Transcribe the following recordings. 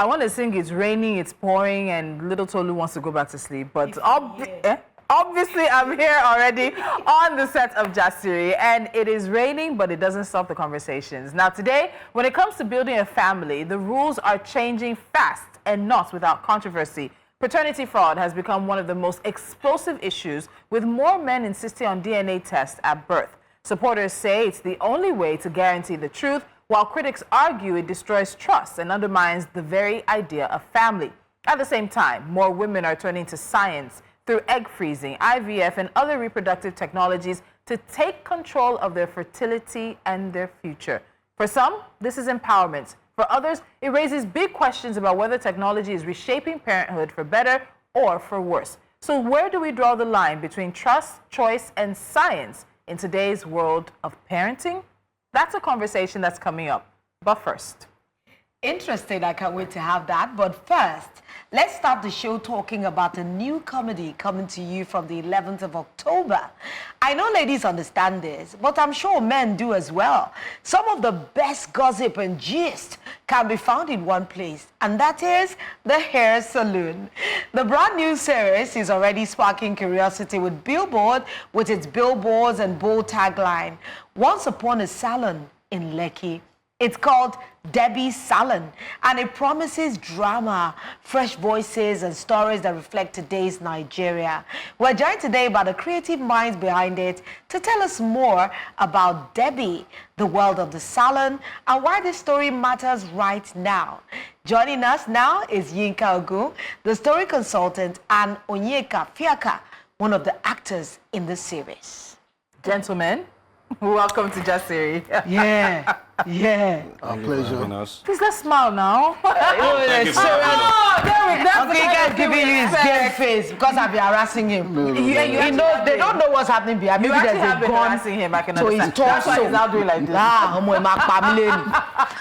I want to sing It's Raining, It's Pouring, and little Tolu wants to go back to sleep. But obviously, I'm here already on the set of Jasiri, and it is raining, but it doesn't stop the conversations. Now, today, when it comes to building a family, the rules are changing fast and not without controversy. Paternity fraud has become one of the most explosive issues, with more men insisting on DNA tests at birth. Supporters say it's the only way to guarantee the truth, while critics argue it destroys trust and undermines the very idea of family. At the same time, more women are turning to science through egg freezing, IVF, and other reproductive technologies to take control of their fertility and their future. For some, this is empowerment. For others, it raises big questions about whether technology is reshaping parenthood for better or for worse. So where do we draw the line between trust, choice, and science in today's world of parenting? That's a conversation that's coming up. But first. Interesting, I can't wait to have that. But first, let's start the show talking about a new comedy coming to you from the 11th of October. I know ladies understand this, but I'm sure men do as well. Some of the best gossip and gist can be found in one place, and that is the hair salon. The brand new series is already sparking curiosity with its billboards and bold tagline. Once upon a salon in Lekki. It's called Debbie's Salon, and it promises drama, fresh voices, and stories that reflect today's Nigeria. We're joined today by the creative minds behind it to tell us more about Debbie, the world of the salon, and why this story matters right now. Joining us now is Yinka Ogun, the story consultant, and Onyeka Fiaka, one of the actors in the series. Gentlemen, welcome to Jasiri. Yeah. Our pleasure. Please, let's smile now. There we go. Okay, guys giving you his game face because I've been harassing him. No. They don't know what's happening behind. Maybe there's a gun harassing him. I can to his understand. torso. That's why he's now doing like this. All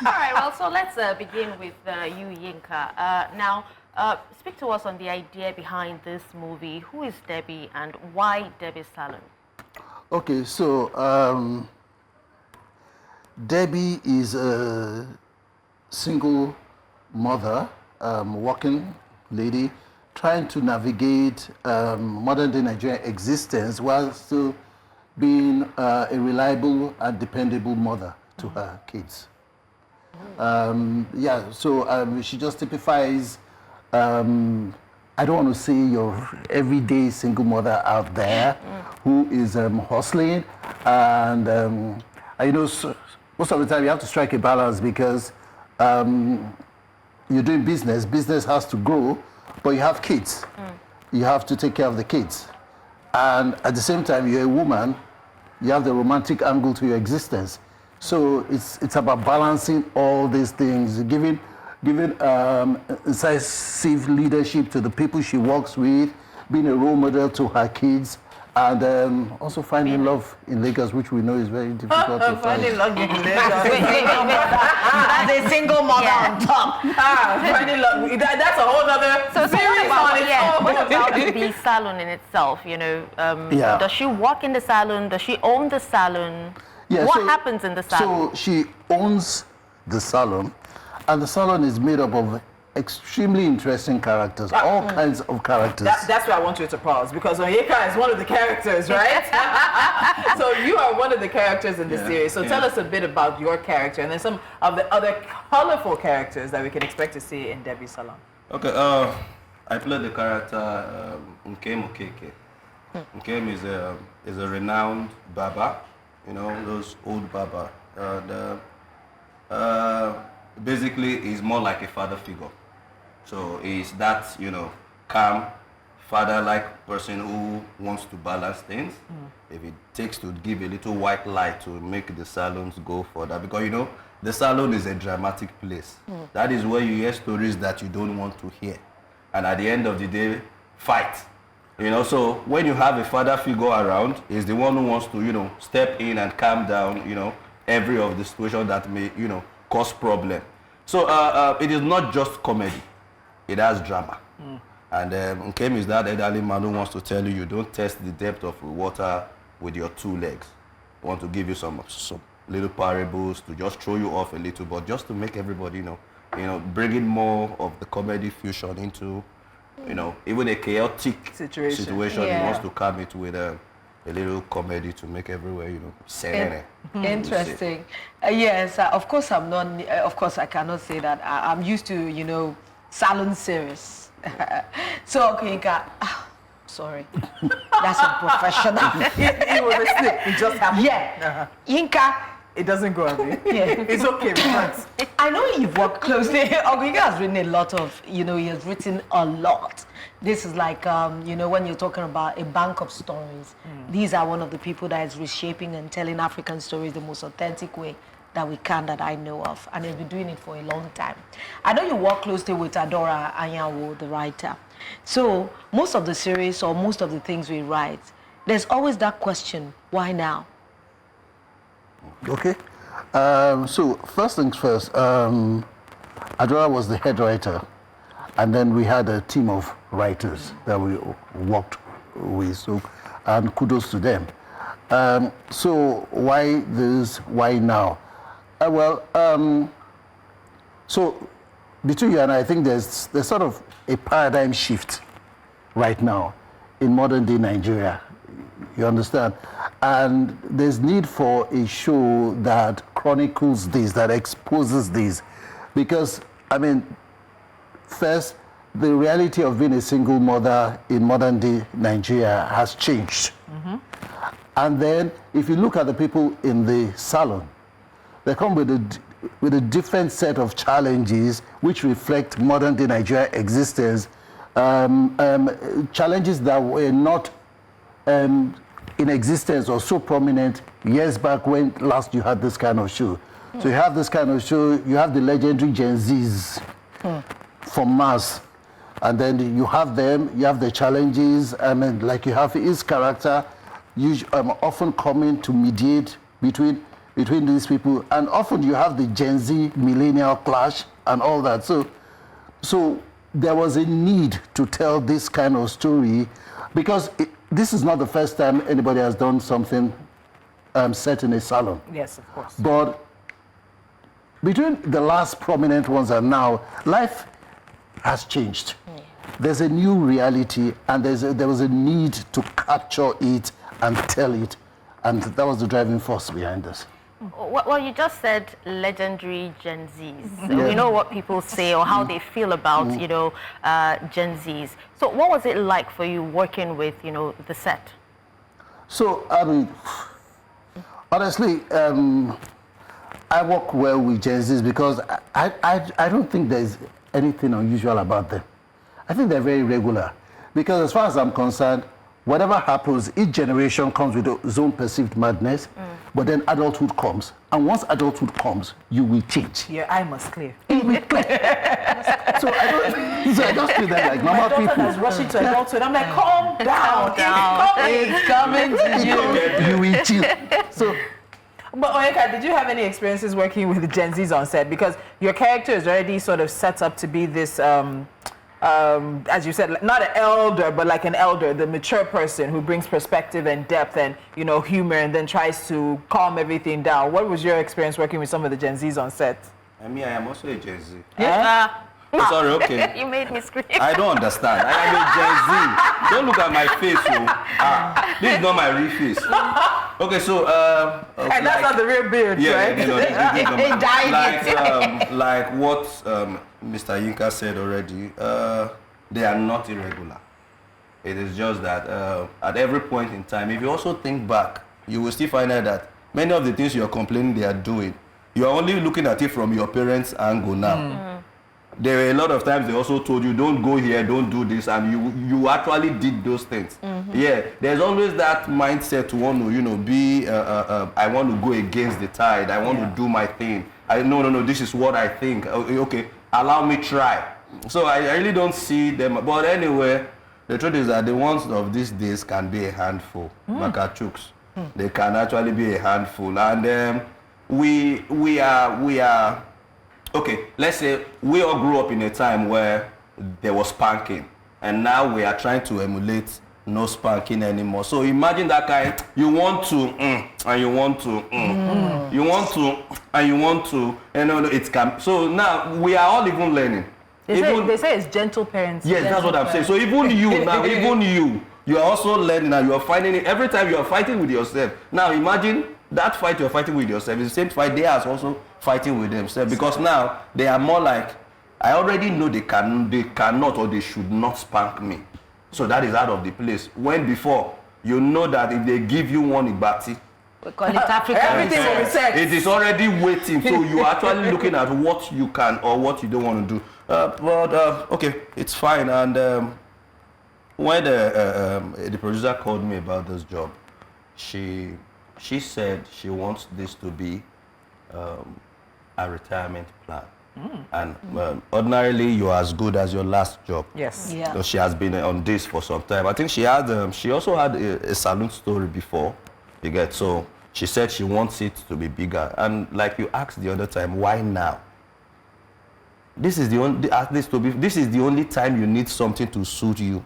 right, well, so let's begin with you, Yinka. Now, speak to us on the idea behind this movie. Who is Debbie and why Debbie's Salon? Okay, so Debbie is a single mother, working lady, trying to navigate modern-day Nigerian existence while still being a reliable and dependable mother to her kids. She just typifies, I don't want to say your everyday single mother out there who is hustling, and most of the time you have to strike a balance because you're doing business. Business has to grow, but you have kids. You have to take care of the kids, and at the same time you're a woman. You have the romantic angle to your existence. So it's about balancing all these things, giving incisive leadership to the people she works with, being a role model to her kids, and also finding love in Lagos, which we know is very difficult to find. Finding love in Lagos. That's a single mother on top. Finding love. That's a whole other series on its own. What about the salon in itself? Does she work in the salon? Does she own the salon? Yeah, what happens in the salon? So she owns the salon, and the salon is made up of extremely interesting characters, all kinds of characters. That's where I want you to pause, because Onyeka is one of the characters, right? So you are one of the characters in the series. So tell us a bit about your character and then some of the other colorful characters that we can expect to see in Debbie's Salon. Okay, I played the character Nkem Okeke. Nkem is a renowned barber, those old barber. Basically, he's more like a father figure. So he's that, calm, father-like person who wants to balance things. If it takes to give a little white light to make the salons go further, because the salon is a dramatic place. That is where you hear stories that you don't want to hear, and at the end of the day, fight. So when you have a father figure around, he's the one who wants to, step in and calm down, every of the situation that may, cause problem. So it is not just comedy; it has drama. And Nkem is that elderly man who wants to tell you don't test the depth of water with your two legs. I want to give you some little parables to just throw you off a little, but just to make everybody you know, bringing more of the comedy fusion into, you know, even a chaotic situation. He wants to calm it with a little comedy to make everywhere, you know, serene. Interesting. Yes, of course I'm not, of course I cannot say that. I'm used to, you know, salon series. So, okay, sorry. That's unprofessional. It was a slip. It just happened. Yeah. Yinka. It doesn't go away. Yeah. It's okay, relax. I know you've worked closely. Yinka has written a lot of, you know, he has written a lot. This is like, you know, when you're talking about a bank of stories, these are one of the people that is reshaping and telling African stories the most authentic way that we can, that I know of, and they've been doing it for a long time. I know you work closely with Adora Anyanwu, the writer. So most of the series or most of the things we write, there's always that question, why now? Okay. So first things first, Adora was the head writer, and then we had a team of writers that we worked with, so, and kudos to them. So why this, why now? So between you and I think there's sort of a paradigm shift right now in modern day Nigeria. You understand? And there's need for a show that chronicles this, that exposes this. Because, I mean, first, the reality of being a single mother in modern day Nigeria has changed. And then, if you look at the people in the salon, they come with a different set of challenges which reflect modern day Nigeria existence, challenges that were not in existence or so prominent years back when last you had this kind of show. So you have this kind of show, you have the legendary Gen Zs from Mars, and then you have them, you have the challenges, I mean, like you have his character, often coming to mediate between these people, and often you have the Gen Z millennial clash and all that. So there was a need to tell this kind of story, because this is not the first time anybody has done something set in a salon. Yes, of course. But between the last prominent ones and now, life has changed. There's a new reality, and there was a need to capture it and tell it, and that was the driving force behind this. Well, you just said legendary Gen Zs. So we know what people say or how they feel about, you know, Gen Zs. So what was it like for you working with, you know, the set? So, I mean, honestly, I work well with Gen Zs because I don't think there's anything unusual about them. I think they're very regular, because as far as I'm concerned, whatever happens, each generation comes with its own perceived madness, but then adulthood comes. And once adulthood comes, you will change. Your eye must clear. So I just feel that like normal people. My daughter is rushing to adulthood. I'm like, calm down. It's coming to you. You will chill. So, but Onyeka, did you have any experiences working with the Gen Zs on set? Because your character is already sort of set up to be this, as you said, not an elder, but like an elder, the mature person who brings perspective and depth and, you know, humor, and then tries to calm everything down. What was your experience working with some of the Gen Zs on set? I mean, I am also a Gen Z. Yeah. Sorry, okay. You made me scream. I don't understand. I am a Gen Z. Don't look at my face, so this is not my real face. Okay, so And that's not the real beard, right? Like what Mr. Yinka said already, they are not irregular. It is just that at every point in time, if you also think back, you will still find out that many of the things you are complaining they are doing, you are only looking at it from your parents' angle now. There were a lot of times they also told you, don't go here, don't do this, and you actually did those things. Yeah, there's always that mindset to want to, you know, be, I want to go against the tide, I want to do my thing. No, this is what I think. Okay, allow me try. So I really don't see them, but anyway, the truth is that the ones of these days can be a handful, Makachuks. They can actually be a handful, and we are. Okay, let's say we all grew up in a time where there was spanking, and now we are trying to emulate no spanking anymore. So imagine that guy, you want to, and you want to, you want to, and you want to, it can. So now we are all even learning. They say it's gentle parenting. Yes, that's what I'm saying. So even you now, you are also learning and you are finding it every time you are fighting with yourself. Now imagine that fight you're fighting with yourself is the same fight they are also fighting with themselves, because now they are more like, I already know they cannot or they should not spank me. So that is out of the place. When before, you know that if they give you one ibati, we call it African everything will be sex. it is already waiting. So you are actually looking at what you can or what you don't want to do. Okay, it's fine. And when the producer called me about this job, she said she wants this to be a retirement plan. And ordinarily, you're as good as your last job. Yes. Yeah. So she has been on this for some time. I think she also had a salon story before. You get, so she said she wants it to be bigger. And like you asked the other time, why now? This is the only time you need something to suit you.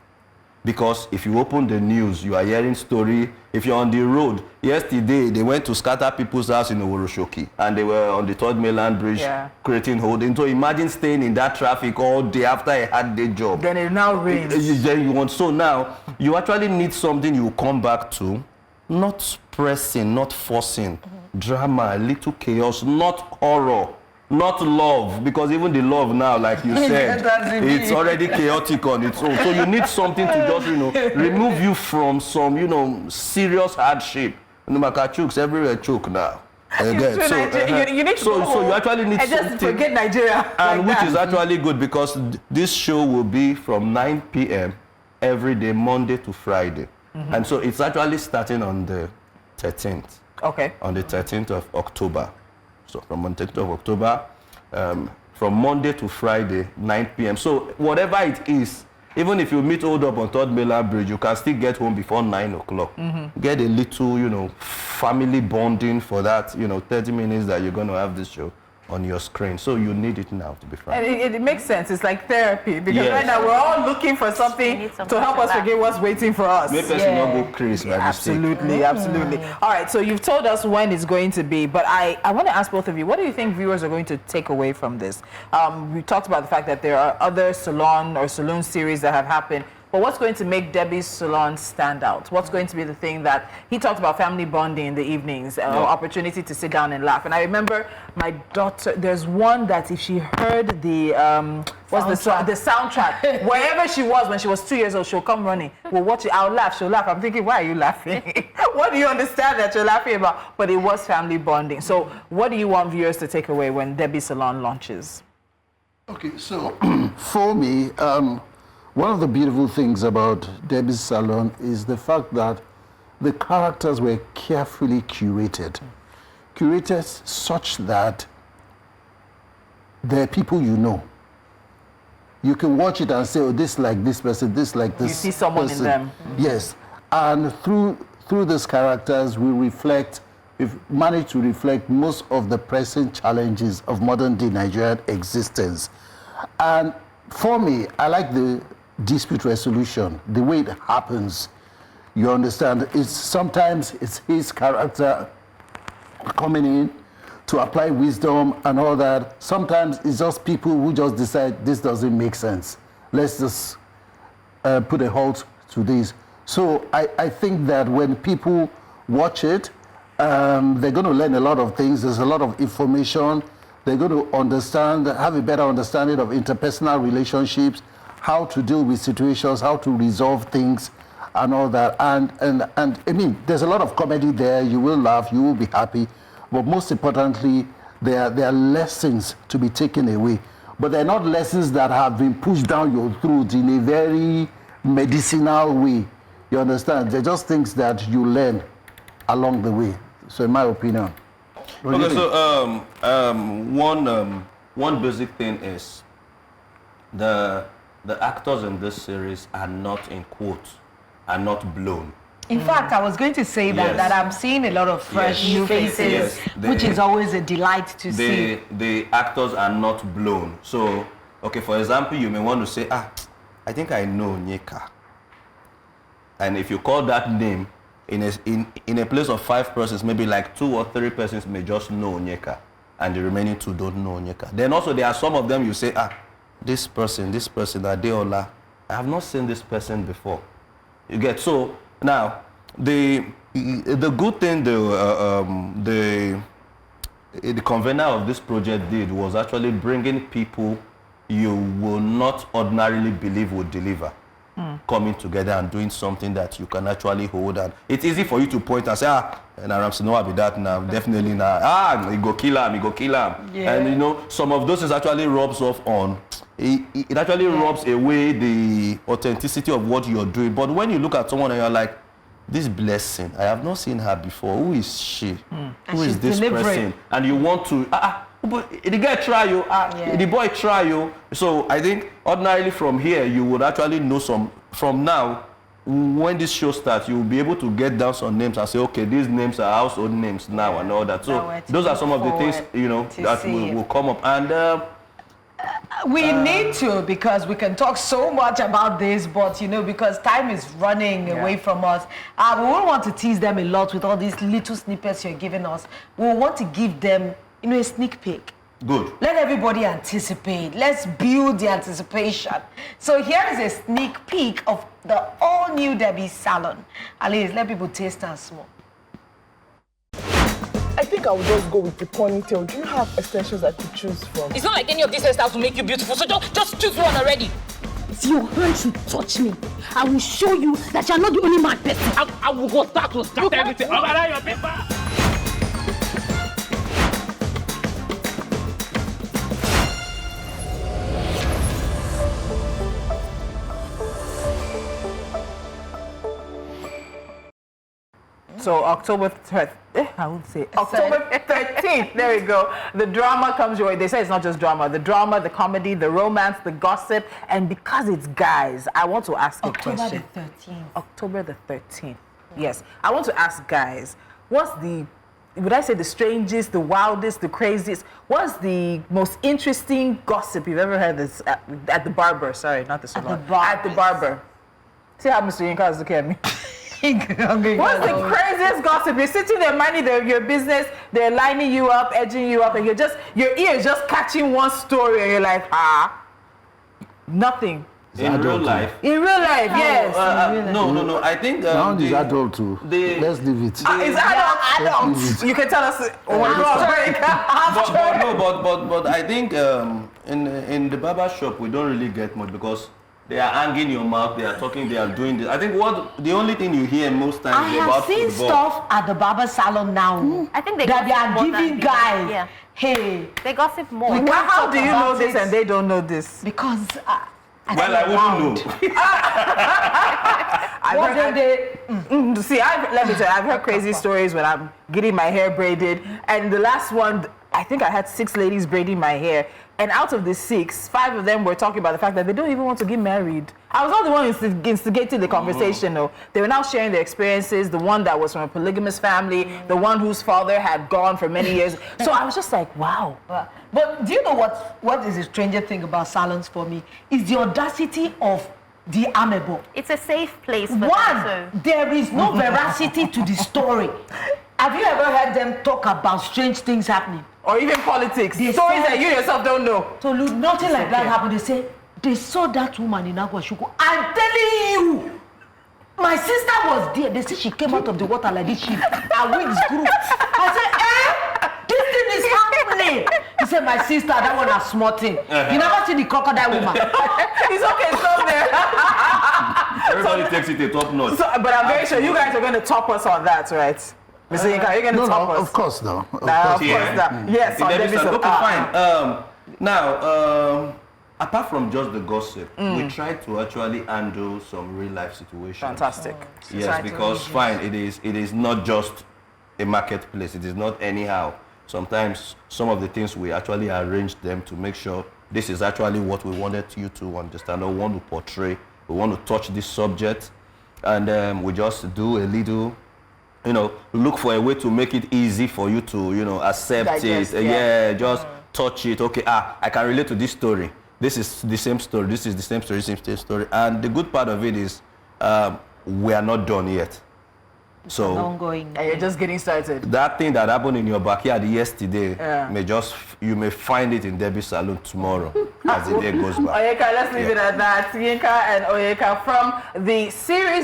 Because if you open the news, you are hearing story. If you're on the road, yesterday they went to scatter people's house in Oworoshoki, and they were on the 3rd Mainland Bridge creating holding. So imagine staying in that traffic all day after a hard day job. Then it now rains. So now you actually need something you come back to, not pressing, not forcing, drama, a little chaos, not horror. Not love, because even the love now, like you said, it's already chaotic on its own. So you need something to just, remove you from some, serious hardship. Chooks everywhere choke now. Again. You need to go so you actually need and something. just forget Nigeria. And like which is actually good, because this show will be from 9 p.m. every day, Monday to Friday. And so it's actually starting on the 13th. Okay. On the 13th of October. So from Monday to October, from Monday to Friday, 9 p.m. So whatever it is, even if you meet hold up on 3rd Mainland Bridge, you can still get home before 9 o'clock. Get a little, family bonding for that, 30 minutes that you're going to have this show on your screen. So you need it now, to be frank. And it makes sense. It's like therapy, because Yes. right now we're all looking for something to help us forget what's waiting for us. Make person not go crazy by mistake. Absolutely. All right, so you've told us when it's going to be, but I want to ask both of you, what do you think viewers are going to take away from this? We talked about the fact that there are other saloon series that have happened, but what's going to make Debbie's salon stand out? What's going to be the thing that he talked about? Family bonding in the evenings, opportunity to sit down and laugh. And I remember my daughter, there's one that if she heard the soundtrack, wherever she was when she was 2 years old, she'll come running. We'll watch it, I'll laugh, she'll laugh. I'm thinking, why are you laughing? What do you understand that you're laughing about? But it was family bonding. So what do you want viewers to take away when Debbie's salon launches? Okay, so for me, one of the beautiful things about Debbie's salon is the fact that the characters were carefully curated. Curated such that they're people you know. You can watch it and say, oh, this like this person, this like this person. You see someone in them. Yes. And through these characters, we've managed to reflect most of the present challenges of modern-day Nigerian existence. And for me, I like the dispute resolution, the way it happens. You understand? Sometimes it's his character coming in to apply wisdom and all that. Sometimes it's just people who just decide this doesn't make sense. Let's just put a halt to this. So I think that when people watch it, they're going to learn a lot of things. There's a lot of information. They're going to have a better understanding of interpersonal relationships, how to deal with situations, how to resolve things, and all that. And I mean, there's a lot of comedy there. You will laugh, you will be happy. But most importantly, there are lessons to be taken away. But they're not lessons that have been pushed down your throat in a very medicinal way. You understand? They're just things that you learn along the way. So in my opinion. Okay, so one basic thing is the actors in this series are not, in quotes, are not blown. In fact, I was going to say that I'm seeing a lot of fresh new faces, which is always a delight to see. The actors are not blown. So, okay, for example, you may want to say, I think I know Nyeka. And if you call that name, in a place of 5 persons, maybe like 2 or 3 persons may just know Nyeka. and the remaining 2 don't know Onyeka. Then also there are some of them you say, this person, Adeola, I have not seen this person before. You get, so now the good thing the convener of this project did was actually bringing people you will not ordinarily believe would deliver, coming together and doing something that you can actually hold. And it's easy for you to point and say, and Ramsey be that now, definitely now, he go kill him. Yeah. And you know, some of those is actually rubs off on, it actually rubs away the authenticity of what you're doing. But when you look at someone and you're like, this blessing, I have not seen her before. Who is she? Who is this person? And you want to, but the guy try you, the boy try you. So I think ordinarily from here, you would actually know from now, when this show starts, you will be able to get down some names and say, okay, these names are household names now and all that. So those are some of the things, you know, that will come up. And we need to, because we can talk so much about this, but you know, because time is running away from us, we won't want to tease them a lot with all these little snippets you're giving us. We want to give them, you know, a sneak peek. Good. Let everybody anticipate. Let's build the anticipation. So here is a sneak peek of the all-new Debbie Salon. Alice, let people taste and smell. I think I will just go with the ponytail. Do you have extensions I could choose from? It's not like any of these hairstyles will make you beautiful, so just choose one already. If your hand should touch me, I will show you that you're not the only mad person. I will go start to scatter everything. Over your paper. So October 13th, there we go. The drama comes your way. They say it's not just drama. The drama, the comedy, the romance, the gossip. And because it's guys, I want to ask a question. October the 13th. October the 13th. Yes. I want to ask guys, what's the, would I say the strangest, the wildest, the craziest, what's the most interesting gossip you've ever heard this at the barber? Sorry, not the salon. At the barber. See how Mr. Yinka is looking at me? What's the craziest gossip? You're sitting there minding your business, they're lining you up, edging you up, and your ear is just catching one story, and you're like, nothing. In real life? In real life, yes. No. I think Sound is adult too. Let's leave it. It's adult. You can tell us. Oh my God. But I think in the barber shop we don't really get much because they are hanging your mouth, they are talking, they are doing this. I think the only thing you hear most times is about I have seen stuff at the barber salon now. I think they that they are gossip more giving than guys. Hey, they gossip more. How do you know this and they don't know this? because I wouldn't know. See, let me tell you, I've heard crazy stories when I'm getting my hair braided, and the last one, I think I had 6 ladies braiding my hair, and out of the 6, 5 of them were talking about the fact that they don't even want to get married. I was not the one instigating the conversation, though. They were now sharing their experiences, the one that was from a polygamous family, the one whose father had gone for many years. So I was just like, wow. But do you know what is the strangest thing about salons for me? Is the audacity of the amebo. It's a safe place for them, One, there is no veracity to the story. Have you ever heard them talk about strange things happening? Or even politics. They Stories said- that you yourself don't know. So nothing like that happened. They say they saw that woman in Aguashuku. I'm telling you, my sister was there. They say she came out of the water like this. Her wings grew. I said, this thing is happening. He said, my sister, that one has small thing. You never see the crocodile woman. It's okay, stop there. Everybody takes it a top notch. So, but I'm very sure you guys are going to top us on that, right? Mr. Yinka, you're going to top us. Of course, no. Of course, yes, on Debbie's okay, fine. Now, apart from just the gossip, we try to actually handle some real life situations. Fantastic. Yes, because fine, it is not just a marketplace. It is not anyhow. Sometimes some of the things we actually arrange them to make sure this is actually what we wanted you to understand or want to portray. We want to touch this subject, and we just do a little, look for a way to make it easy for you to, accept Digest, it. Just touch it. Okay, I can relate to this story. This is the same story. This is the same story. Same story. And the good part of it is we are not done yet. So ongoing. And you're just getting started. that thing that happened in your backyard yesterday you may find it in Debbie's salon tomorrow as the day goes by. Oyeka, let's leave it at that. Yinka and Oyeka from the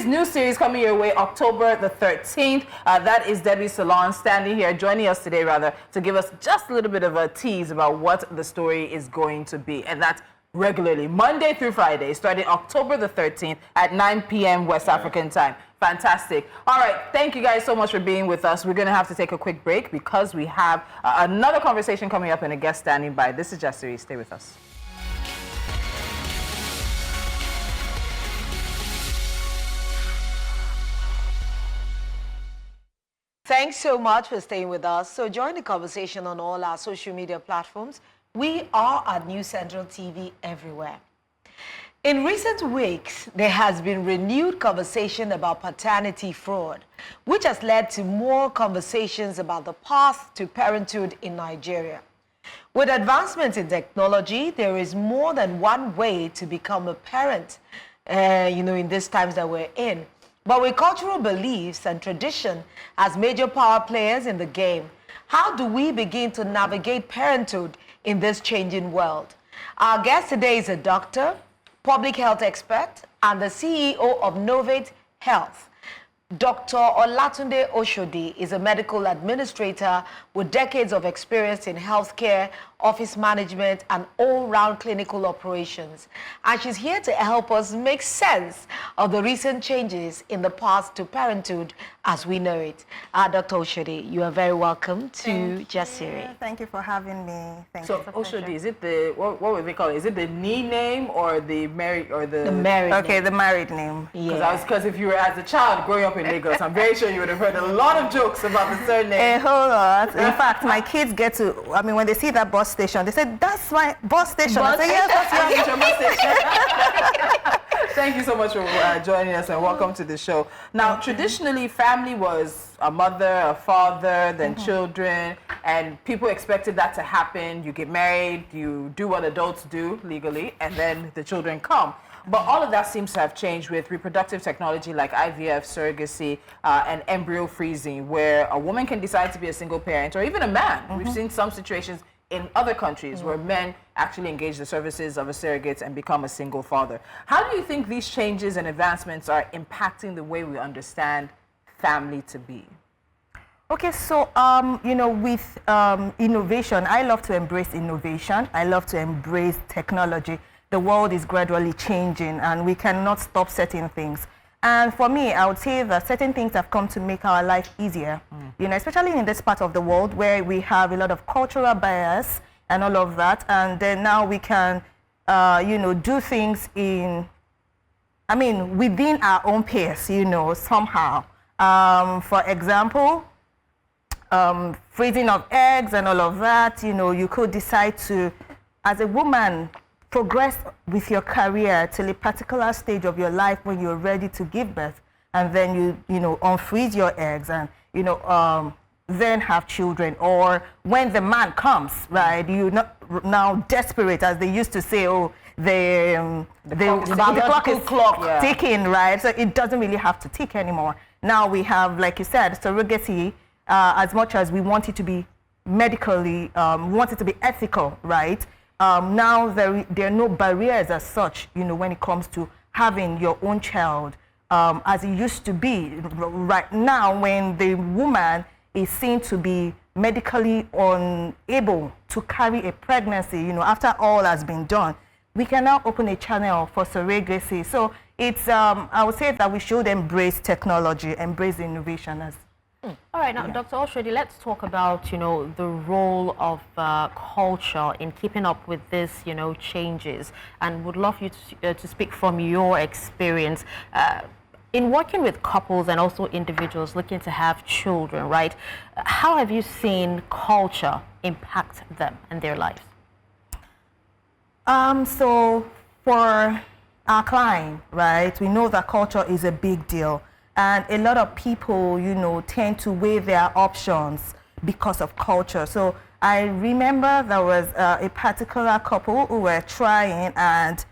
new series coming your way October the 13th. That is Debbie's Salon standing here, joining us today rather, to give us just a little bit of a tease about what the story is going to be. And that's regularly, Monday through Friday, starting October the 13th at 9 p.m. West African time. Fantastic. All right, thank you guys so much for being with us. We're going to have to take a quick break because we have another conversation coming up and a guest standing by. This is Jasiri. Stay with us. Thanks so much for staying with us. So join the conversation on all our social media platforms. We are at News Central TV everywhere. In recent weeks, there has been renewed conversation about paternity fraud, which has led to more conversations about the path to parenthood in Nigeria. With advancements in technology, there is more than one way to become a parent, in these times that we're in. But with cultural beliefs and tradition as major power players in the game, how do we begin to navigate parenthood in this changing world? Our guest today is a doctor, public health expert, and the CEO of Novate Health. Dr. Olatunde Oshodi is a medical administrator with decades of experience in healthcare, office management, and all-round clinical operations. And she's here to help us make sense of the recent changes in the path to parenthood as we know it. Dr. Oshodi, you are very welcome to Jasiri. Thank you for having me. So Oshodi, is it the what would they call it? Is it the knee name or the married or the married? Okay, the married name. Because if you were as a child growing up in Lagos, I'm very sure you would have heard a lot of jokes about the surname. A whole lot. In fact, my kids get to, when they see that bus station, they say, "That's my bus station." I say, "Yes, that's your bus station." Thank you so much for joining us and welcome to the show. Now, traditionally, family was a mother, a father, then children, and people expected that to happen. You get married, you do what adults do legally, and then the children come. But all of that seems to have changed with reproductive technology like IVF, surrogacy, and embryo freezing, where a woman can decide to be a single parent, or even a man. We've seen some situations in other countries where men actually engage the services of a surrogate and become a single father. How do you think these changes and advancements are impacting the way we understand family to be? Okay, so, with innovation, I love to embrace innovation. I love to embrace technology. The world is gradually changing and we cannot stop certain things. And for me, I would say that certain things have come to make our life easier, especially in this part of the world where we have a lot of cultural bias and all of that. And then now we can, do things within our own pace, somehow. For example, freezing of eggs and all of that, you could decide to, as a woman, progress with your career till a particular stage of your life when you're ready to give birth, and then you unfreeze your eggs and then have children. Or when the man comes, right, you're not now desperate, as they used to say, the clock is ticking, right? So it doesn't really have to tick anymore. Now we have, like you said, surrogacy. As much as we want it to be medically, we want it to be ethical, right? Now there are no barriers as such, when it comes to having your own child, as it used to be. Right now, when the woman is seen to be medically unable to carry a pregnancy, after all has been done, we can now open a channel for surrogacy. So it's, I would say that we should embrace technology, embrace innovation as. All right, now, Dr. Oshodi, let's talk about, the role of culture in keeping up with this, changes, and would love you to speak from your experience in working with couples and also individuals looking to have children, right? How have you seen culture impact them and their lives? So for our client, right, we know that culture is a big deal. And a lot of people, tend to weigh their options because of culture. So I remember there was a particular couple who were trying, and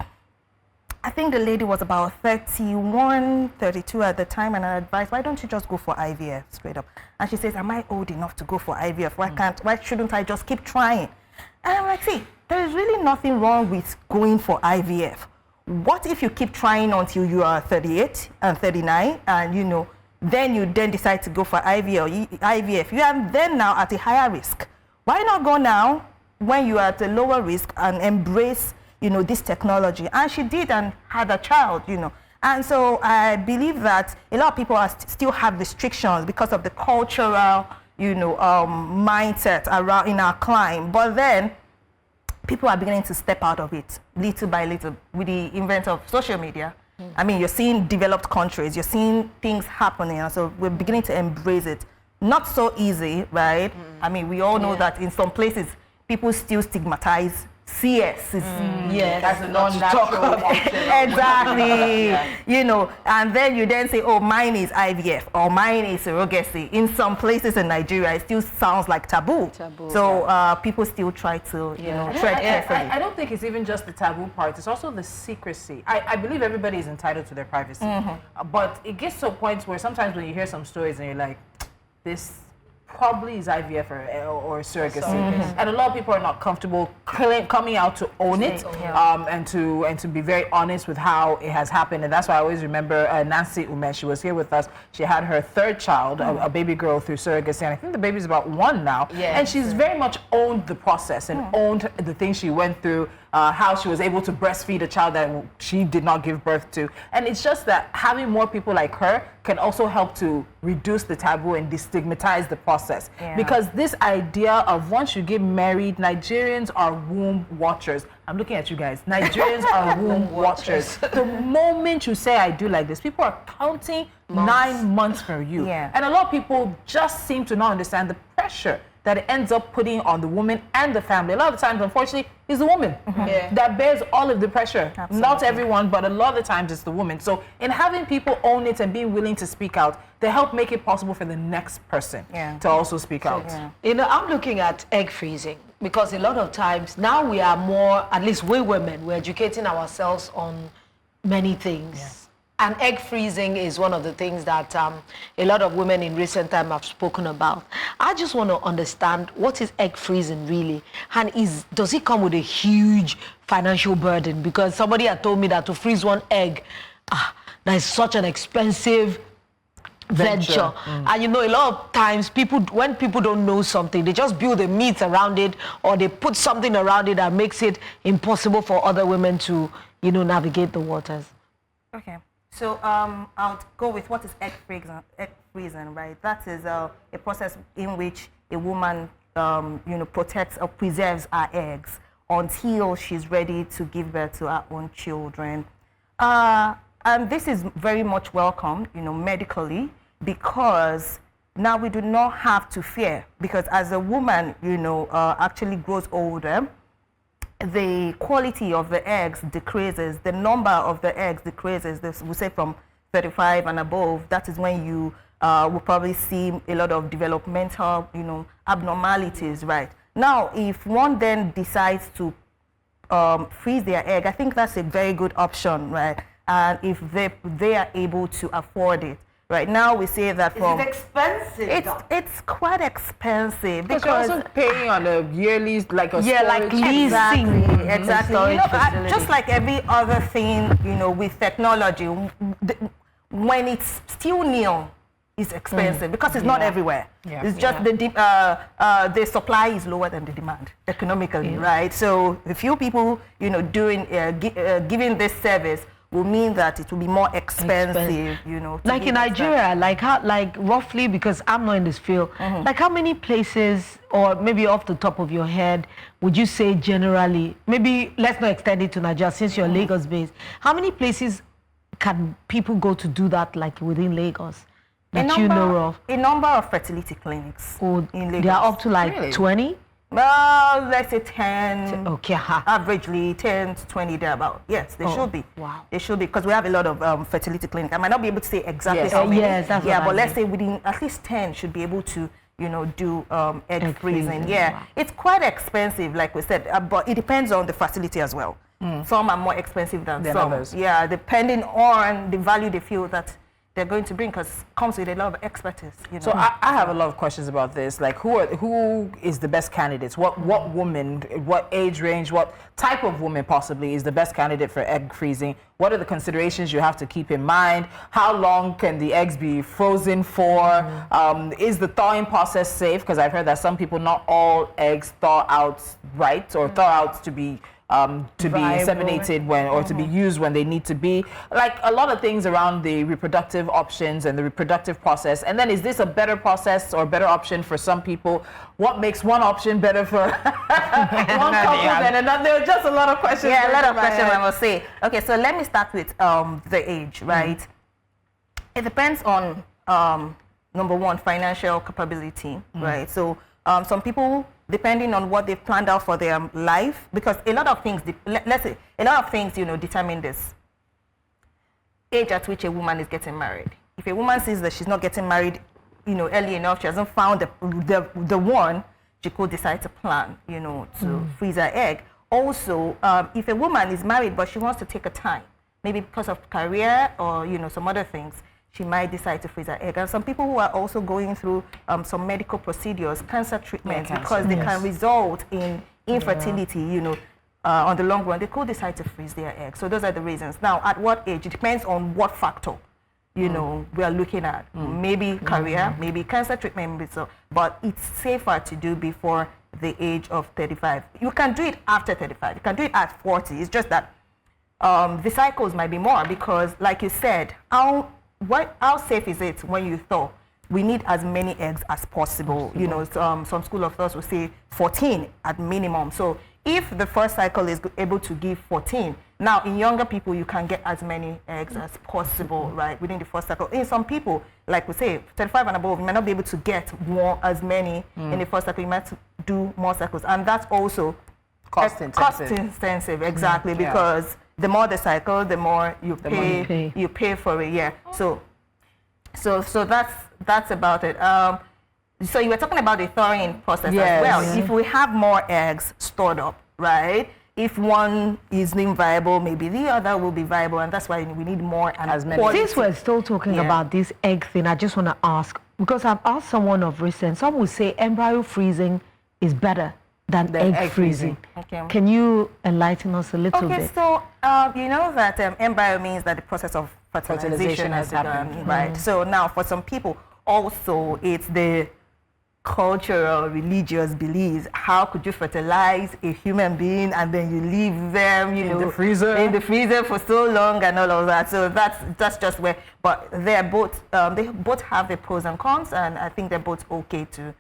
I think the lady was about 31, 32 at the time, and I advised, why don't you just go for IVF straight up? And she says, am I old enough to go for IVF? Why shouldn't I just keep trying? And I'm like, see, there is really nothing wrong with going for IVF. What if you keep trying until you are 38 and 39, and then you decide to go for IVF? You are then now at a higher risk. Why not go now when you are at a lower risk and embrace this technology? And she did, and had a child, And so I believe that a lot of people still have restrictions because of the cultural, mindset around in our climate. But then people are beginning to step out of it little by little with the advent of social media. I mean, you're seeing developed countries, you're seeing things happening, and so we're beginning to embrace it. Not so easy, right? I mean, we all know that in some places, people still stigmatize CS. Yes, that's a non-natural exactly. And then you then say, oh, mine is IVF or mine is surrogacy. In some places in Nigeria, it still sounds like taboo. So people still try to, tread carefully. I don't think it's even just the taboo part. It's also the secrecy. I believe everybody is entitled to their privacy. But it gets to a point where sometimes when you hear some stories and you're like, this probably is IVF or surrogacy, and a lot of people are not comfortable coming out to own it, and to be very honest with how it has happened. And that's why I always remember Nancy Ume. She was here with us. She had her third child, a baby girl, through surrogacy, and I think the baby's about 1 now. And she's very much owned the process and owned the things she went through. How she was able to breastfeed a child that she did not give birth to. And it's just that having more people like her can also help to reduce the taboo and destigmatize the process. Because this idea of once you get married, Nigerians are womb watchers. I'm looking at you guys. Nigerians are womb watchers. The moment you say, I do like this, people are counting 9 months for you. And a lot of people just seem to not understand the pressure that it ends up putting on the woman and the family. A lot of the times, unfortunately, it's the woman that bears all of the pressure. Absolutely. Not everyone, but a lot of the times it's the woman. So in having people own it and being willing to speak out, they help make it possible for the next person to also speak out. I'm looking at egg freezing because a lot of times now we are more, at least we women, we're educating ourselves on many things. And egg freezing is one of the things that a lot of women in recent time have spoken about. I just want to understand, what is egg freezing really? And does it come with a huge financial burden? Because somebody had told me that to freeze 1 egg, that is such an expensive venture. And a lot of times when people don't know something, they just build a myth around it, or they put something around it that makes it impossible for other women to, navigate the waters. Okay. So I'll go with what is egg freezing, right? That is a process in which a woman, protects or preserves her eggs until she's ready to give birth to her own children. And this is very much welcome, medically, because now we do not have to fear, because as a woman, actually grows older, the quality of the eggs decreases, the number of the eggs decreases. We say from 35 and above, that is when you will probably see a lot of developmental, abnormalities, right? Now, if one then decides to freeze their egg, I think that's a very good option, right? And if they are able to afford it. Right now, we say that Is it expensive? It's quite expensive because you're also paying on a yearly, like a like leasing. Exactly. Just like every other thing, with technology, when it's still new, it's expensive because it's not everywhere. It's just the supply is lower than the demand economically, right? So a few people, doing giving this service will mean that it will be more expensive, Like in Nigeria, like roughly, because I'm not in this field, like how many places, or maybe off the top of your head, would you say generally, maybe let's not extend it to Nigeria since you're Lagos based, how many places can people go to do that, like within Lagos, that you know of? A number of fertility clinics in Lagos. They are up to like 20? Well, let's say 10, okay, averagely 10 to 20 thereabout. Yes, they should be. Wow. They should be, because we have a lot of fertility clinics. I might not be able to say exactly how many. Yes, that's but let's say within at least 10 should be able to, do egg freezing. Wow. It's quite expensive, like we said, but it depends on the facility as well. Some are more expensive than some. Others. Yeah, depending on the value they feel that they're going to bring, because it comes with a lot of expertise. You know? So I have a lot of questions about this. Like, who is the best candidates? What woman, what age range, what type of woman possibly is the best candidate for egg freezing? What are the considerations you have to keep in mind? How long can the eggs be frozen for? Is the thawing process safe? Because I've heard that some people, not all eggs thaw out right, or thaw out to be inseminated when, or to be used when they need to be. Like, a lot of things around the reproductive options and the reproductive process. And then, is this a better process or better option for some people? What makes one option better for one couple than another? There are just a lot of questions. Yeah, a lot of questions, I must say. Okay, so let me start with the age, right? It depends on, number one, financial capability, right? So some people, depending on what they've planned out for their life, because a lot of things, let's say, a lot of things, determine this. Age at which a woman is getting married. If a woman sees that she's not getting married, early enough, she hasn't found the one, she could decide to plan, to freeze her egg. Also, if a woman is married but she wants to take a time, maybe because of career or, some other things, she might decide to freeze her egg. And some people who are also going through some medical procedures, cancer treatments, because they can result in infertility, on the long run, they could decide to freeze their egg. So those are the reasons. Now, at what age? It depends on what factor, we are looking at. Maybe career, maybe cancer treatment, maybe so. But it's safer to do before the age of 35. You can do it after 35. You can do it at 40. It's just that the cycles might be more, because, like you said, how safe is it when you thaw? We need as many eggs as possible. Some school of thought will say 14 at minimum. So if the first cycle is able to give 14, now in younger people, you can get as many eggs as possible, right, within the first cycle. In some people, like we say, 35 and above, you might not be able to get as many in the first cycle. You might do more cycles. And that's also cost intensive, exactly, because the more the cycle, the more you pay for it. Yeah. So that's about it. So you were talking about the thawing process as well. If we have more eggs stored up, right? If one is not viable, maybe the other will be viable, and that's why we need more and as many. Since we're still talking about this egg thing, I just want to ask, because I've asked someone of recent, some would say embryo freezing is better than egg freezing. Okay. Can you enlighten us a little bit? Okay, so you know that embryo means that the process of fertilization has happened, right? So now for some people, also it's the cultural, religious beliefs. How could you fertilize a human being and then you leave them, in the freezer for so long and all of that? So that's just where. But they both have their pros and cons, and I think they're both okay to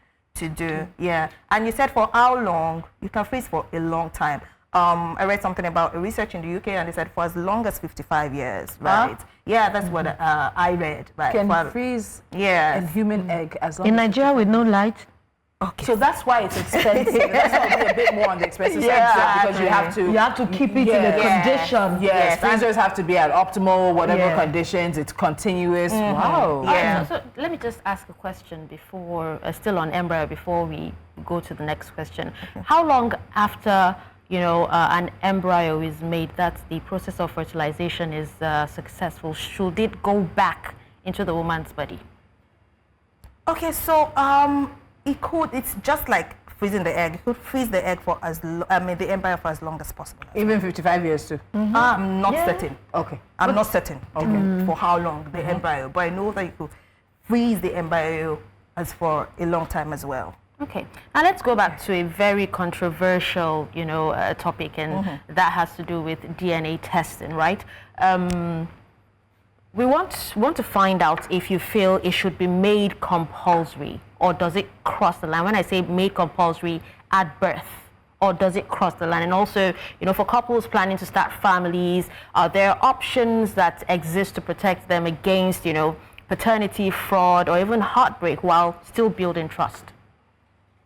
do. Yeah. And you said for how long? You can freeze for a long time. I read something about a research in the UK, and they said for as long as 55 years, right? Yeah, that's what I read. Right? Can freeze a human egg as long in Nigeria with no light? Okay. So that's why it's expensive. That's why it'll be a bit more on the expensive side, because you have to keep it in a condition. Yes, freezers have to be at optimal whatever conditions. It's continuous. Wow. Yeah. So let me just ask a question before, still on embryo, before we go to the next question. How long after an embryo is made that the process of fertilization is successful, should it go back into the woman's body? Okay, so it's just like freezing the egg. You could freeze the egg for the embryo for as long as possible. Even 55 years too? I'm not certain. Okay. I'm not certain for how long the embryo, but I know that you could freeze the embryo as for a long time as well. Okay, now let's go back to a very controversial, topic, and that has to do with DNA testing, right? We want to find out if you feel it should be made compulsory, or does it cross the line? When I say made compulsory at birth, or does it cross the line? And also, for couples planning to start families, are there options that exist to protect them against, paternity fraud or even heartbreak while still building trust?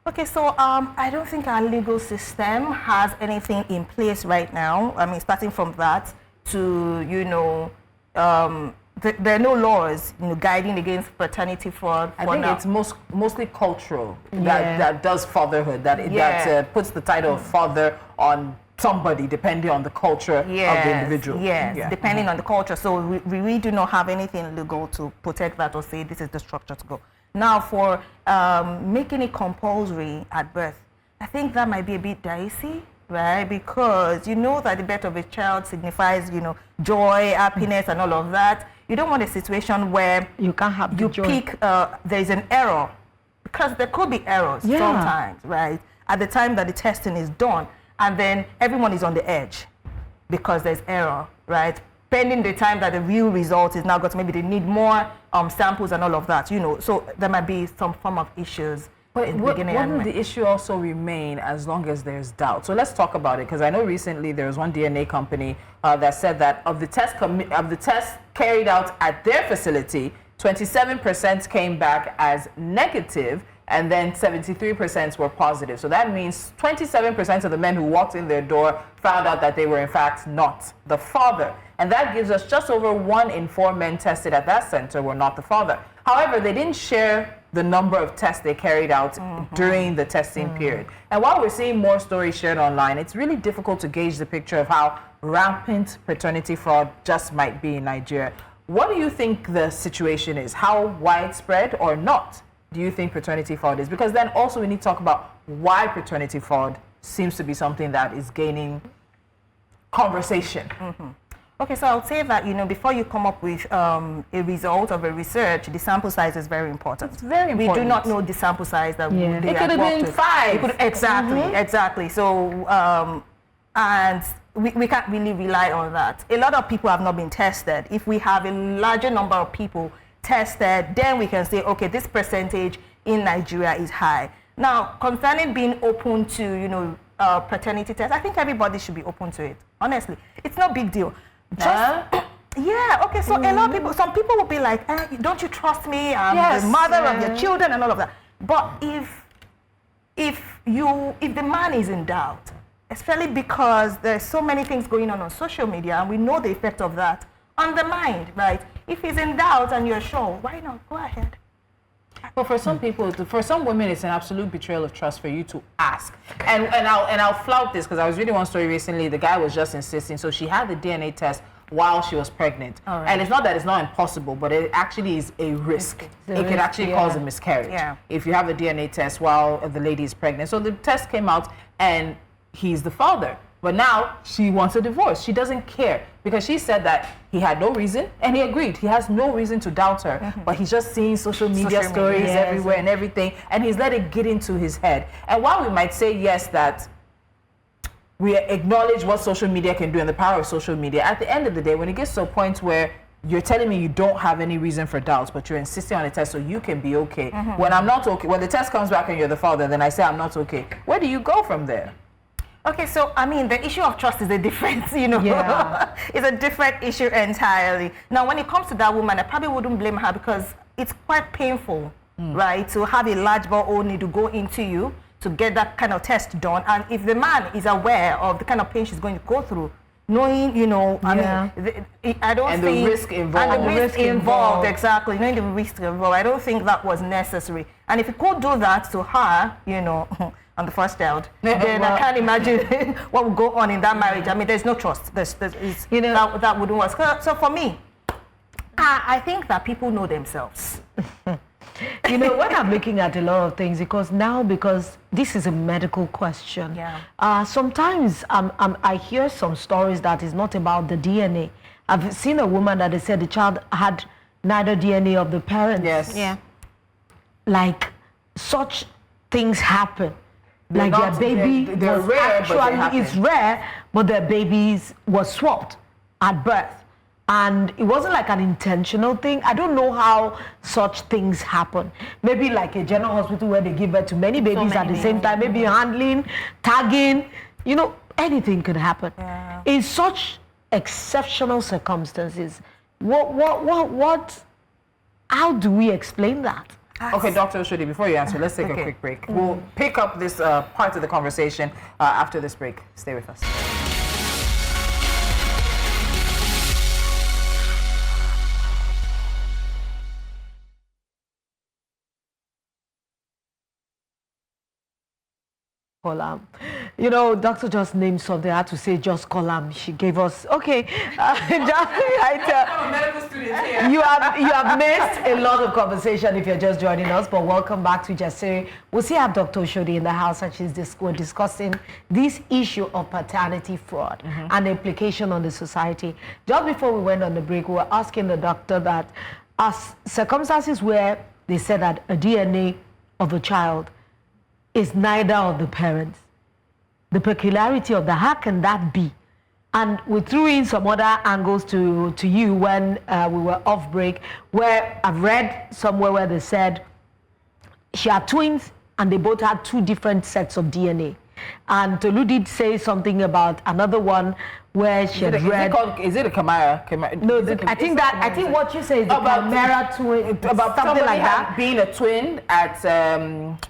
Okay, so I don't think our legal system has anything in place right now. I mean, starting from that to, there are no laws, guiding against paternity fraud. I think it's mostly cultural that does fatherhood, that puts the title of father on somebody, depending on the culture of the individual. Yes, Yeah. depending on the culture. So we really do not have anything legal to protect that or say this is the structure to go. Now, for making it compulsory at birth, I think that might be a bit dicey, right? Because you know that the birth of a child signifies, joy, happiness, and all of that. You don't want a situation where you can't have the joy. Pick, there's an error, because there could be errors sometimes, right? At the time that the testing is done, and then everyone is on the edge because there's error, right? Pending the time that the real result is now got, maybe they need more samples and all of that, So there might be some form of issues. But wouldn't the issue also remain as long as there's doubt? So let's talk about it, because I know recently there was one DNA company that said that of the tests carried out at their facility, 27% came back as negative, and then 73% were positive. So that means 27% of the men who walked in their door found out that they were in fact not the father. And that gives us just over 1 in 4 men tested at that center were not the father. However, they didn't share the number of tests they carried out during the testing period. And while we're seeing more stories shared online, it's really difficult to gauge the picture of how rampant paternity fraud just might be in Nigeria. What do you think the situation is? How widespread or not do you think paternity fraud is? Because then also we need to talk about why paternity fraud seems to be something that is gaining conversation. Okay, so I'll say that, before you come up with a result of a research, the sample size is very important. It's very important. We do not know the sample size that they It could have been 5. Exactly. So, and we can't really rely on that. A lot of people have not been tested. If we have a larger number of people tested, then we can say, okay, this percentage in Nigeria is high. Now, concerning being open to, paternity tests, I think everybody should be open to it. Honestly, it's no big deal. Yeah, okay, so a lot of people, some people will be like, don't you trust me? I'm the mother of your children and all of that. But if the man is in doubt, especially because there's so many things going on social media, and we know the effect of that on the mind, right? If he's in doubt and you're sure, why not? Go ahead. But for some people, for some women, it's an absolute betrayal of trust for you to ask. And I'll flout this, because I was reading one story recently. The guy was just insisting. So she had the DNA test while she was pregnant. Right. And it's not that it's not impossible, but it actually is a risk. It could actually cause a miscarriage if you have a DNA test while the lady is pregnant. So the test came out, and he's the father. But now she wants a divorce. She doesn't care, because she said that he had no reason, and he agreed. He has no reason to doubt her, but he's just seeing social media stories everywhere and everything, and he's let it get into his head. And while we might say, yes, that we acknowledge what social media can do and the power of social media, at the end of the day, when it gets to a point where you're telling me you don't have any reason for doubts, but you're insisting on a test so you can be okay. When I'm not okay, when the test comes back and you're the father, then I say I'm not okay. Where do you go from there? Okay, so I mean, the issue of trust is a different, it's a different issue entirely. Now, when it comes to that woman, I probably wouldn't blame her, because it's quite painful, right, to have a large ball need to go into you to get that kind of test done. And if the man is aware of the kind of pain she's going to go through, knowing, I don't think... And the risk involved. And the risk involved, exactly, knowing the risk involved, I don't think that was necessary. And if you could do that to her, on the first child, then I can't imagine what would go on in that marriage. I mean, there's no trust. That wouldn't work. So for me, I think that people know themselves. When I'm looking at a lot of things, because this is a medical question, sometimes I hear some stories that is not about the DNA. I've seen a woman that they said the child had neither DNA of the parents. Yes. Yeah. Like, such things happen. Like their baby they're was rare, actually, it's rare, but their babies was swapped at birth. And it wasn't like an intentional thing. I don't know how such things happen. Maybe like a general hospital where they give birth to many babies at the same time, maybe handling, tagging, anything could happen. Yeah. In such exceptional circumstances, how do we explain that? Okay, Dr. Oshodi, before you answer, let's take a quick break. We'll pick up this part of the conversation after this break. Stay with us. You know, doctor just named something. I had to say just column. She gave us okay. You have missed a lot of conversation if you're just joining us. But welcome back to Jasiri. We'll see have Dr. Oshodi in the house, and we're discussing this issue of paternity fraud and the implication on the society. Just before we went on the break, we were asking the doctor that as circumstances where they said that a DNA of a child is neither of the parents, the peculiarity of that, how can that be? And we threw in some other angles to you when we were off break, where I've read somewhere where they said she had twins and they both had 2 different sets of DNA. And Tolu did say something about another one where she had read. Is it a chimera? No, I think what you say is the chimera twin, about something like that. Being a twin at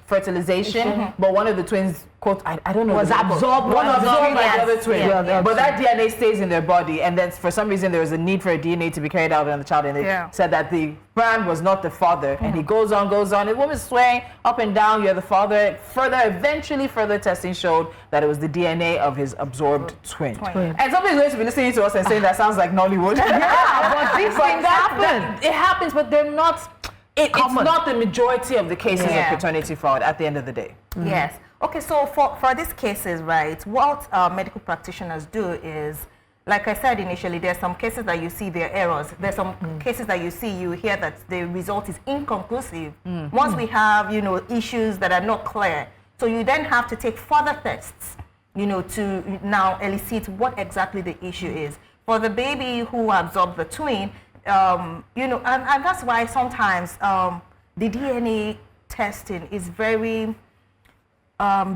fertilization, but one of the twins, quote, I don't know, was absorbed. One absorbed by the other twin. Yeah, but that DNA stays in their body, and then for some reason there was a need for a DNA to be carried out on the child, and they said that the man was not the father, and he goes on. The woman's swearing up and down, you're the father. Eventually further testing showed that it was the DNA of his absorbed twin. And somebody's going to be listening to us and saying that sounds like Nollywood. Yeah, but these things happen. It happens, but they're not. It's not the majority of the cases of paternity fraud at the end of the day. Yes. Okay, so for these cases, right, what medical practitioners do is, like I said initially, there's some cases that you see there are errors. There's some cases that you hear that the result is inconclusive. Once we have, issues that are not clear, so you then have to take further tests, to now elicit what exactly the issue is. For the baby who absorbed the twin, and that's why sometimes the DNA testing is very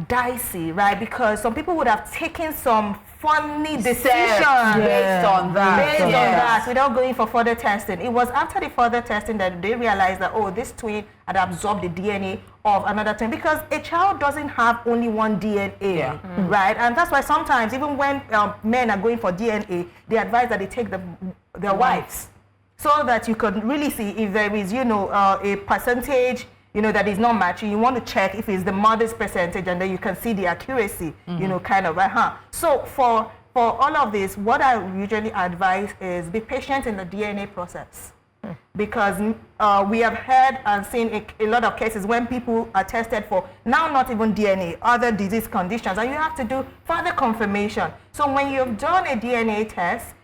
dicey, right? Because some people would have taken some funny decisions based on that, without going for further testing. It was after the further testing that they realized that, oh, this twin had absorbed the DNA of another twin, because a child doesn't have only one DNA, right? And that's why sometimes, even when men are going for DNA, they advise that they take their wives, so that you can really see if there is, a percentage, that is not matching. You want to check if it's the mother's percentage, and then you can see the accuracy, kind of. So for all of this, what I usually advise is be patient in the DNA process. Because we have heard and seen a lot of cases when people are tested for now not even DNA, other disease conditions, and you have to do further confirmation. So when you've done a DNA test,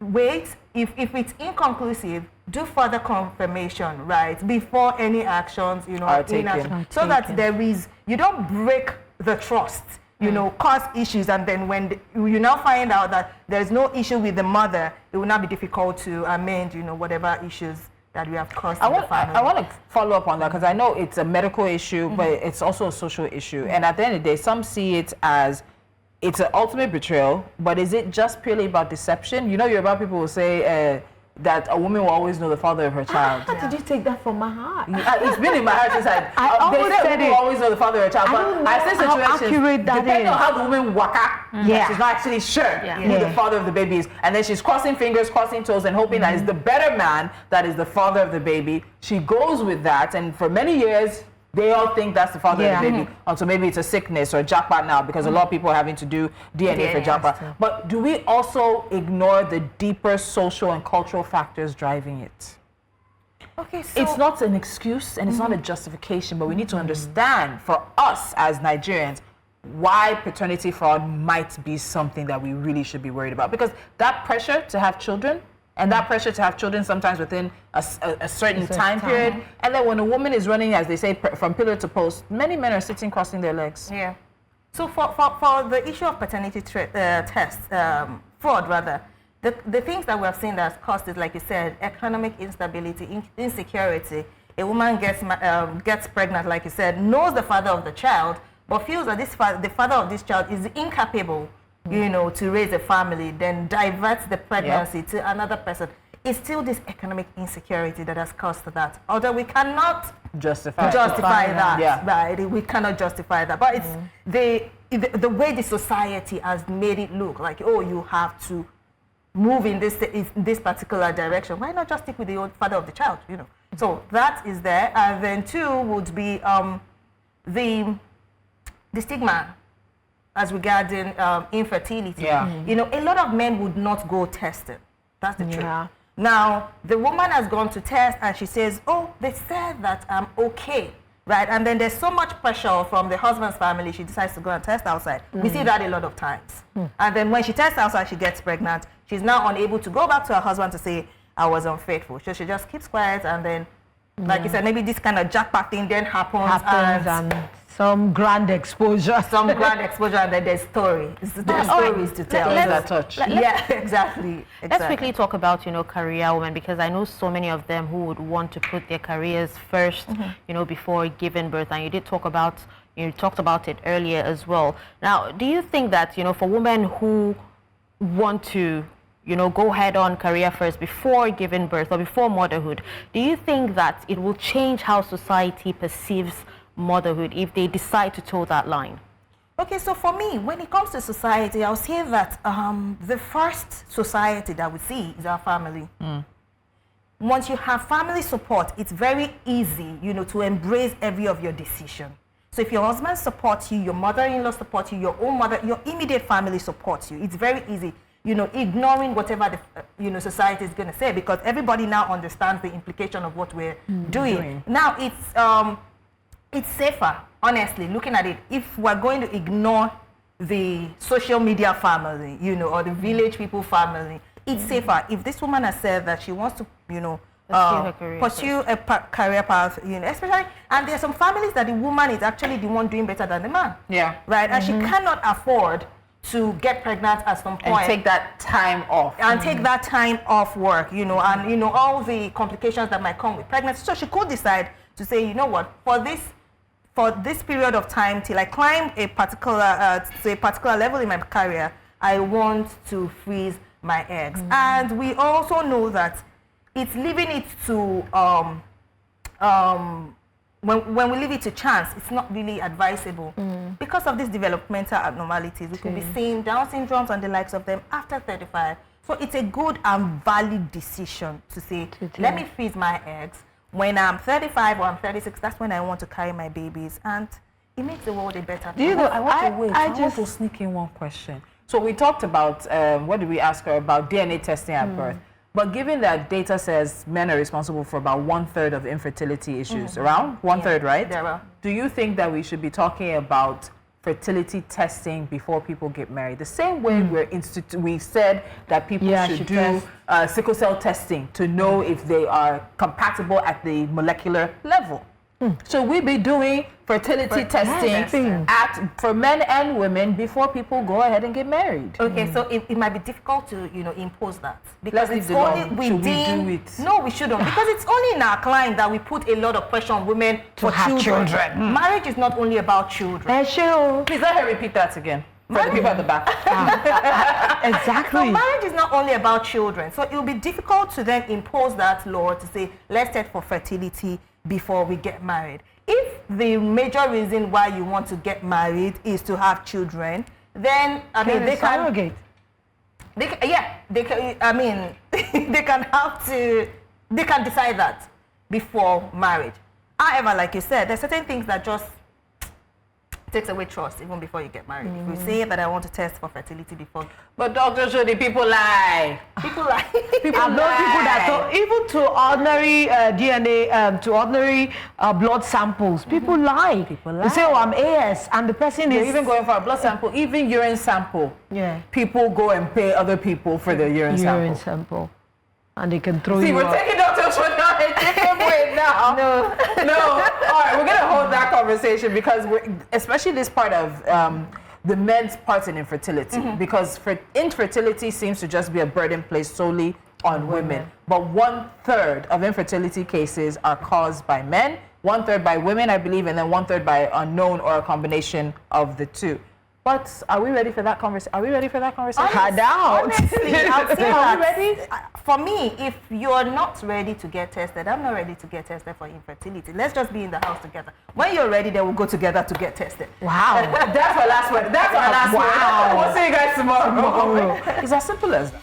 wait, if it's inconclusive, do further confirmation, right, before any actions, so that there is, you don't break the trust, cause issues, and then when you now find out that there's no issue with the mother, it will now be difficult to amend, whatever issues that we have caused in the family. I want to follow up on that, because I know it's a medical issue, but it's also a social issue. And at the end of the day, some see it as it's an ultimate betrayal, but is it just purely about deception? Yoruba people will say that a woman will always know the father of her child. How did you take that from my heart? It's been in my heart since I always said it. Will always know the father of her child. I say situations, depending on how the woman waka, she's not actually sure who the father of the baby is. And then she's crossing fingers, crossing toes, and hoping that it's the better man that is the father of the baby. She goes with that, and for many years, they all think that's the father of the baby. So maybe it's a sickness or jackpot now, because a lot of people are having to do DNA for jackpot. But do we also ignore the deeper social and cultural factors driving it? Okay, so it's not an excuse and it's not a justification, but we need to understand, for us as Nigerians, why paternity fraud might be something that we really should be worried about. Because that pressure to have children, and that pressure to have children sometimes within a certain time period. And then when a woman is running, as they say, from pillar to post, many men are sitting crossing their legs. Yeah. So for the issue of paternity fraud rather, the things that we have seen that's caused is, like you said, economic instability, insecurity. A woman gets pregnant, like you said, knows the father of the child, but feels that the father of this child is incapable to raise a family, then diverts the pregnancy to another person. It's still this economic insecurity that has caused that. Although we cannot justify that, right? We cannot justify that. But it's the way the society has made it look like, oh, you have to move in this particular direction. Why not just stick with the old father of the child? So that is there. And then 2 would be the stigma. as regarding infertility, you know, a lot of men would not go testing. That's the truth. Now, the woman has gone to test and she says, oh, they said that I'm okay, right? And then there's so much pressure from the husband's family, she decides to go and test outside. We see that a lot of times. And then when she tests outside, she gets pregnant. She's now unable to go back to her husband to say, I was unfaithful. So she just keeps quiet, and then, like you said, maybe this kind of jackpot thing then happens and some grand exposure. Some grand exposure, and then there's stories. There's stories to tell. Yeah, exactly. Let's quickly talk about, you know, career women, because I know so many of them who would want to put their careers first, you know, before giving birth. And you talked about it earlier as well. Now, do you think that, you know, for women who want to, you know, go head on career first before giving birth or before motherhood, do you think that it will change how society perceives motherhood if they decide to toe that line? Okay, so for me, when it comes to society, I'll say that the first society that we see is our family. Once you have family support, it's very easy, you know, to embrace every of your decision. So if your husband supports you, your mother-in-law supports you, your own mother, your immediate family supports you, it's very easy, you know, ignoring whatever the you know, society is going to say, because everybody now understands the implication of what we're doing. Now it's safer, honestly, looking at it, if we're going to ignore the social media family, you know, or the village people family. It's safer if this woman has said that she wants to, you know, pursue a career path, you know, especially, and there are some families that the woman is actually the one doing better than the man. Yeah. Right? And she cannot afford to get pregnant at some point. And take that time off. And take that time off work, you know, and, you know, all the complications that might come with pregnancy. So she could decide to say, you know what, for this period of time, till I climb a particular, to a particular level in my career, I want to freeze my eggs. And we also know that it's leaving it to, when we leave it to chance, it's not really advisable. Because of these developmental abnormalities, we could be seeing Down syndromes and the likes of them after 35. So it's a good and valid decision to say, let me freeze my eggs. When I'm 35 or I'm 36, that's when I want to carry my babies. And it makes the world a better place. You know, I want to sneak in one question. So we talked about, what did we ask her about DNA testing at birth? But given that data says men are responsible for about 1/3 of infertility issues, around 1/3, right? Do you think that we should be talking about fertility testing before people get married? The same way we said that people should do sickle cell testing to know if they are compatible at the molecular level. Should we be doing fertility testing for men and women before people go ahead and get married? Okay, so it might be difficult to, you know, impose that, because Let's it's only should we do it? No, we shouldn't, because it's only in our client that we put a lot of pressure on women to have children. Marriage is not only about children. Please let her repeat that again for the people at the back. Exactly. So marriage is not only about children, so it will be difficult to then impose that law to say, let's test for fertility before we get married. If the major reason why you want to get married is to have children, then I mean they can decide that before marriage. However, like you said, there's certain things that just takes away trust even before you get married. If you say that I want to test for fertility before. But Dr. Oshodi, people lie. People lie. I've known people that even to ordinary DNA, to ordinary blood samples, people lie. They say, oh, I'm AS, and the person is... even going for a blood sample, even urine sample. People go and pay other people for their urine sample. And they can throw See, you we're taking Dr. Oshodi a different way now. No. All right, we're going to hold that conversation, because especially this part of the men's part in infertility, because infertility seems to just be a burden placed solely on women. But 1/3 of infertility cases are caused by men, 1/3 by women, I believe, and then 1/3 by unknown or a combination of the two. But are we ready for that conversation? Are we ready for that conversation? Honestly, I'll say that. Ready? For me, if you're not ready to get tested, I'm not ready to get tested for infertility. Let's just be in the house together. When you're ready, then we'll go together to get tested. Wow. That's our last word. That's our last word. We'll see you guys tomorrow. It's as simple as that.